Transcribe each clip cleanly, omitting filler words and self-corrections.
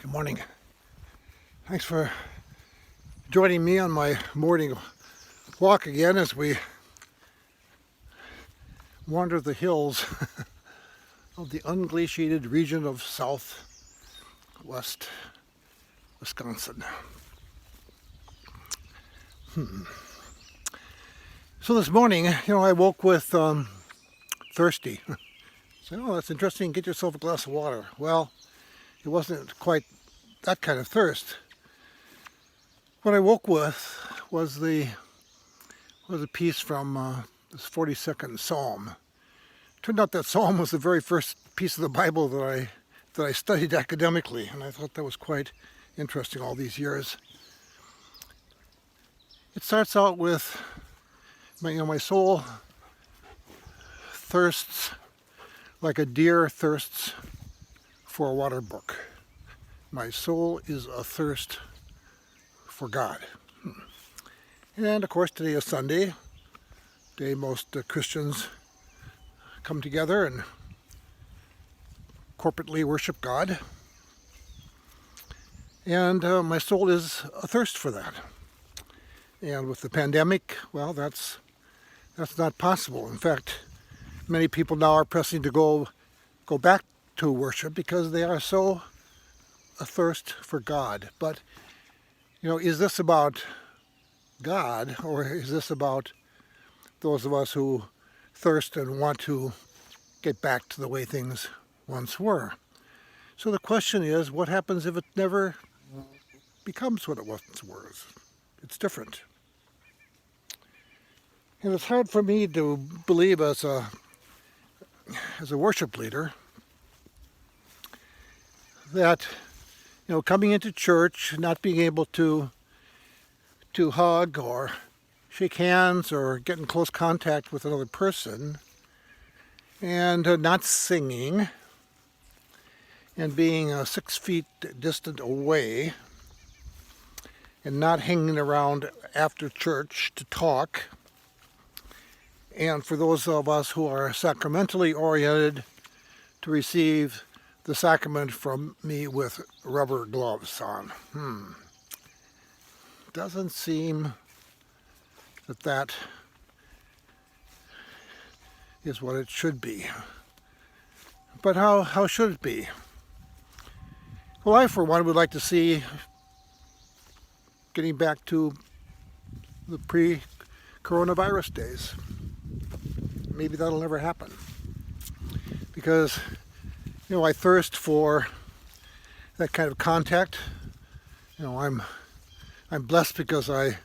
Good morning. Thanks for joining me on my morning walk again as we wander the hills of the unglaciated region of southwest Wisconsin. So this morning, I woke with thirsty. So, that's interesting. Get yourself a glass of water. Well, it wasn't quite that kind of thirst. What I woke with was a piece from this 42nd Psalm. Turned out that Psalm was the very first piece of the Bible that I studied academically, and I thought that was quite interesting all these years. It starts out with my soul thirsts like a deer thirsts for a water brook. My soul is athirst for God. And of course, today is Sunday, day most Christians come together and corporately worship God. And my soul is athirst for that. And with the pandemic, well, that's not possible. In fact, many people now are pressing to go back to worship because they are so athirst for God. But, is this about God, or is this about those of us who thirst and want to get back to the way things once were? So the question is, what happens if it never becomes what it once was? It's different. And it's hard for me to believe as a worship leader that, coming into church, not being able to hug or shake hands or get in close contact with another person, and not singing, and being 6 feet distant away, and not hanging around after church to talk. And for those of us who are sacramentally oriented, to receive the sacrament from me with rubber gloves on. Doesn't seem that is what it should be. But how should it be? Well, I, for one, would like to see getting back to the pre-coronavirus days. Maybe that'll never happen. Because, I thirst for that kind of contact. I'm blessed because I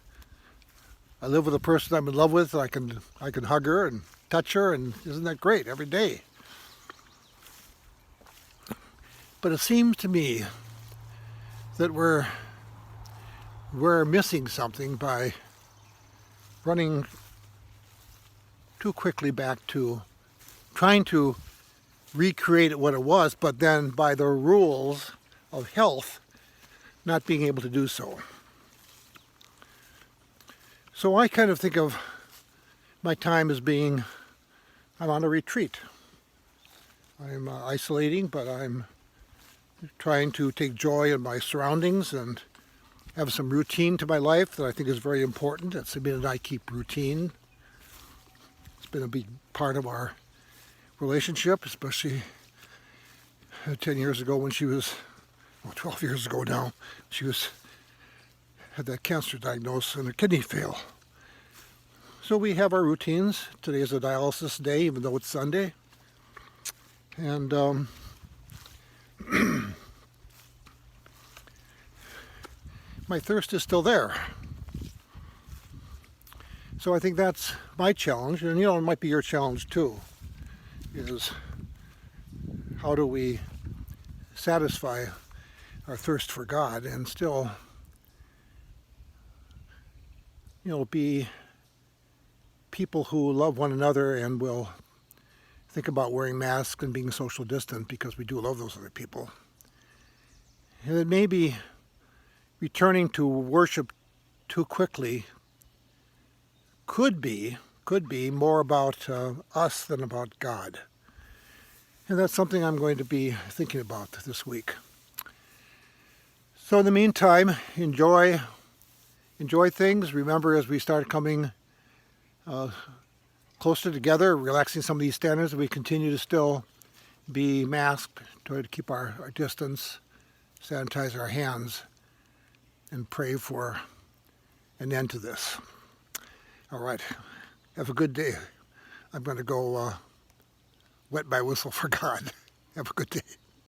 live with a person I'm in love with. I can hug her and touch her, and isn't that great every day? But it seems to me that we're missing something by running too quickly back to trying to recreate what it was, but then by the rules of health, not being able to do so. So I kind of think of my time as being, I'm on a retreat. I'm isolating, but I'm trying to take joy in my surroundings and have some routine to my life that I think is very important. That Sabina and I keep routine. It's been a big part of our relationship, especially 10 years ago when she was, 12 years ago now, she had that cancer diagnosis and a kidney fail. So we have our routines. Today is a dialysis day, even though it's Sunday. And my thirst is still there. So I think that's my challenge, and it might be your challenge too, is how do we satisfy our thirst for God and still, be people who love one another and will think about wearing masks and being social distant because we do love those other people. And it may be returning to worship too quickly could be more about us than about God. And that's something I'm going to be thinking about this week. So in the meantime, enjoy things. Remember, as we start coming closer together, relaxing some of these standards, we continue to still be masked, try to keep our distance, sanitize our hands, and pray for an end to this. All right. Have a good day. I'm going to go wet my whistle for God. Have a good day.